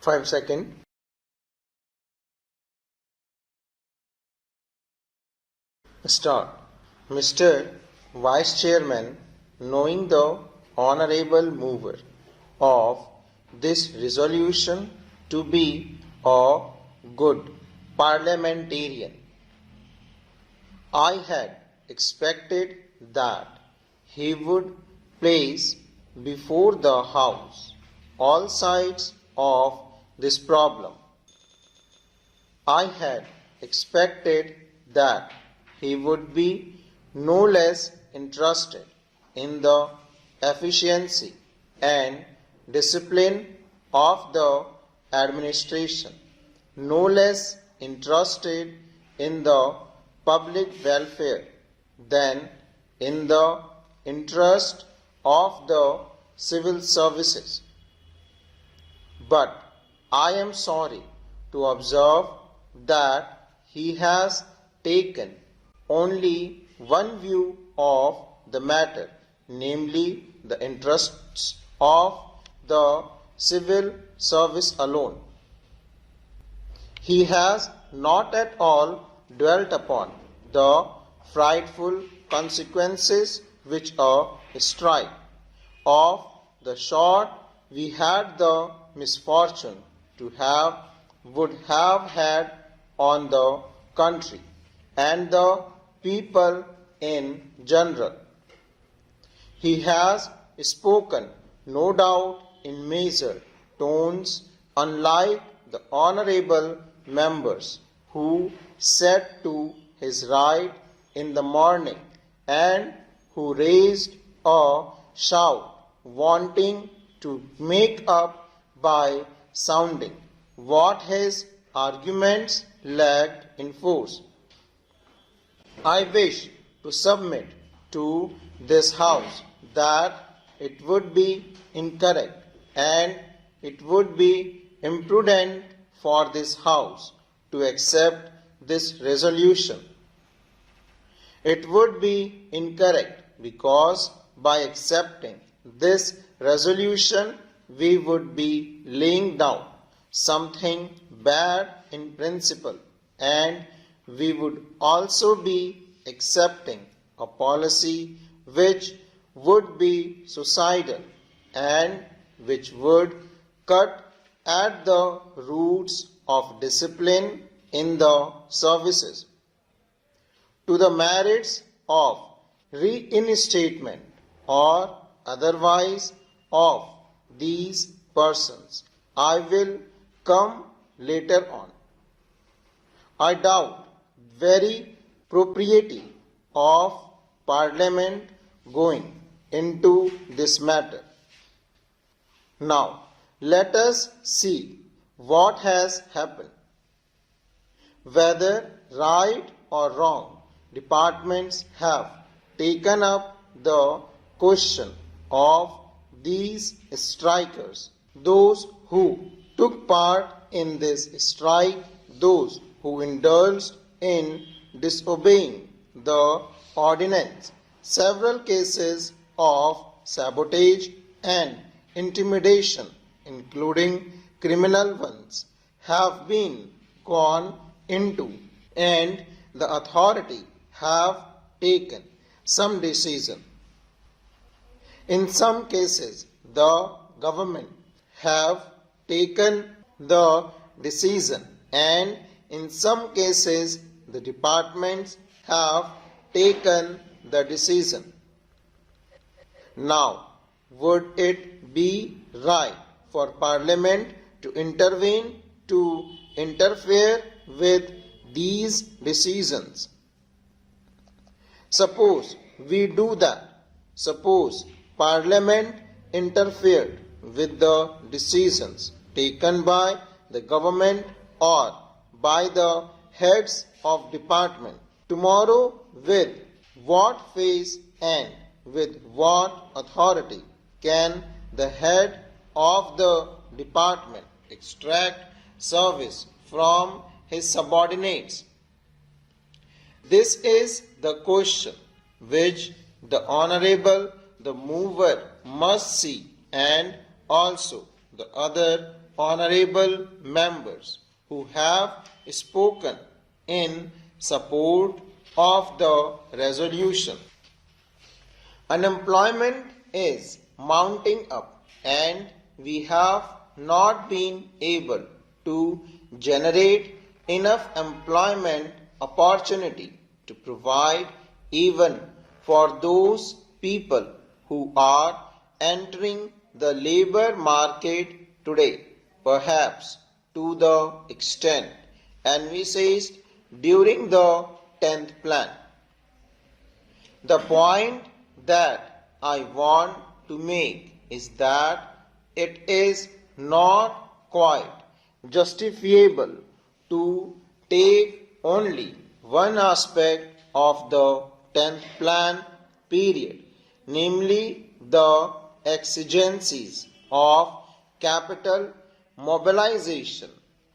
5 seconds. Start. Mr. Vice Chairman, knowing the honorable mover of this resolution to be a good parliamentarian, I had expected that he would place before the House all sides of this problem. I had expected that he would be no less interested in the efficiency and discipline of the administration, no less interested in the public welfare than in the interest of the civil services. But I am sorry to observe that he has taken only one view of the matter, namely the interests of the civil service alone. He has not at all dwelt upon the frightful consequences which a strike of the sort we had the misfortune to have would have had on the country and the people in general. He has spoken, no doubt, in measured tones, unlike the honorable members who sat to his right in the morning and who raised a shout wanting to make up by sounding what his arguments lacked in force. I wish to submit to this House that it would be incorrect and it would be imprudent for this House to accept this resolution. It would be incorrect because by accepting this resolution we would be laying down something bad in principle, and we would also be accepting a policy which would be suicidal and which would cut at the roots of discipline in the services. To the merits of reinstatement or otherwise of these persons I will come later on. I doubt very propriety of Parliament going into this matter. Now, let us see what has happened. Whether right or wrong, departments have taken up the question of these strikers, those who took part in this strike, those who indulged in disobeying the ordinance. Several cases of sabotage and intimidation, including criminal ones, have been gone into, and the authority have taken some decision. In some cases, the government have taken the decision, and in some cases, the departments have taken the decision. Now, would it be right for Parliament to intervene, to interfere with these decisions? Suppose we do that. Suppose Parliament interfered with the decisions taken by the government or by the heads of department. Tomorrow, with what face and with what authority can the head of the department extract service from his subordinates? This is the question which the Honorable, the mover, must see, and also the other honorable members who have spoken in support of the resolution. Unemployment is mounting up and we have not been able to generate enough employment opportunity to provide even for those people who are entering the labor market today, perhaps to the extent envisaged during the 10th plan. The point that I want to make is that it is not quite justifiable to take only one aspect of the 10th plan period, namely the exigencies of capital mobilization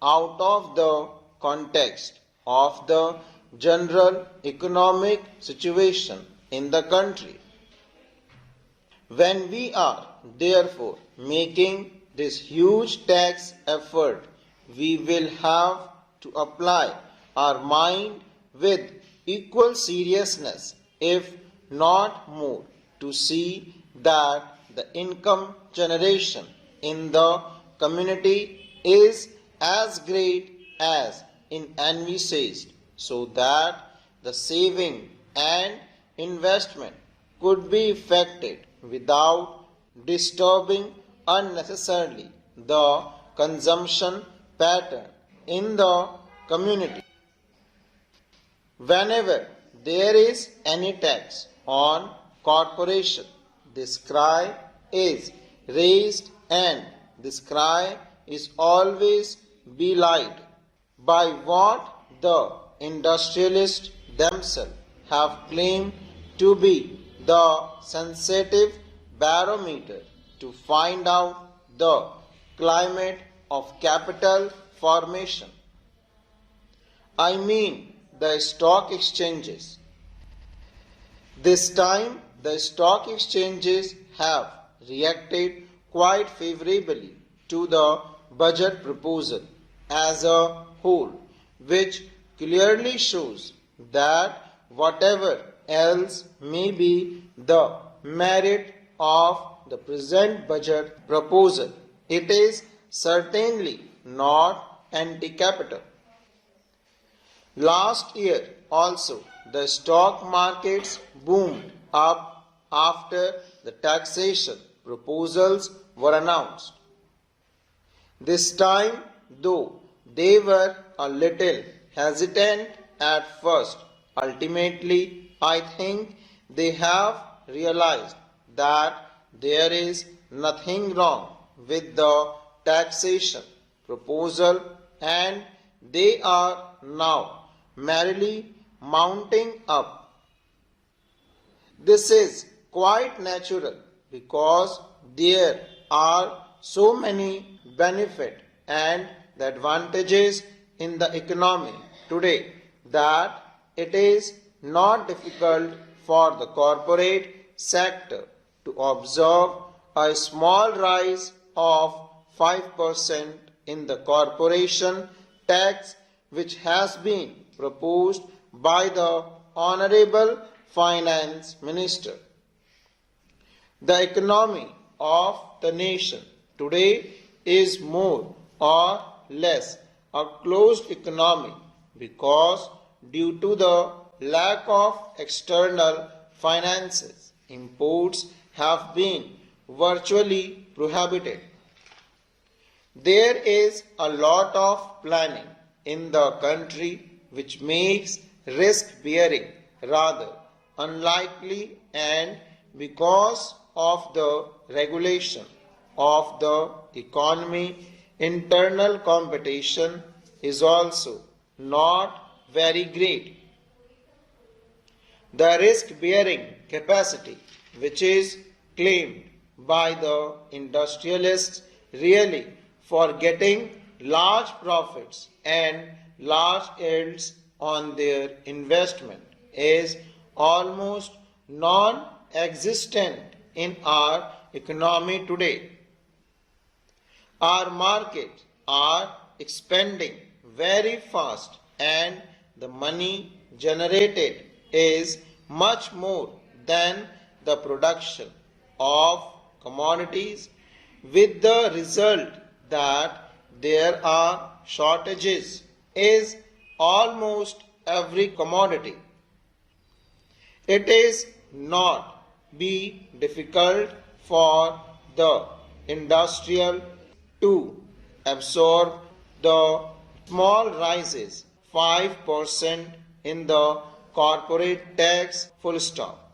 out of the context of the general economic situation in the country. When we are therefore making this huge tax effort, we will have to apply our mind with equal seriousness, if not more, to see that the income generation in the community is as great as envisaged, so that the saving and investment could be effected without disturbing unnecessarily the consumption pattern in the community. Whenever there is any tax on corporation, this cry is raised, and this cry is always belied by what the industrialists themselves have claimed to be the sensitive barometer to find out the climate of capital formation. I mean the stock exchanges. This time the stock exchanges have reacted quite favorably to the budget proposal as a whole, which clearly shows that whatever else may be the merit of the present budget proposal, it is certainly not anti-capital. Last year also the stock markets boomed up after the taxation proposals were announced. This time, though they were a little hesitant at first, ultimately I think they have realized that there is nothing wrong with the taxation proposal, and they are now merrily mounting up. This is quite natural because there are so many benefits and the advantages in the economy today that it is not difficult for the corporate sector to observe a small rise of 5% in the corporation tax, which has been proposed by the Honorable Finance Minister. The economy of the nation today is more or less a closed economy because due to the lack of external finances, imports have been virtually prohibited. There is a lot of planning in the country which makes risk bearing rather unlikely, and because of the regulation of the economy, internal competition is also not very great. The risk-bearing capacity which is claimed by the industrialists really for getting large profits and large yields on their investment is almost non-existent in our economy today. Our markets are expanding very fast and the money generated is much more than the production of commodities, with the result that there are shortages in almost every commodity. It is not be difficult for the industrial to absorb the small rises 5% in the corporate tax full stop.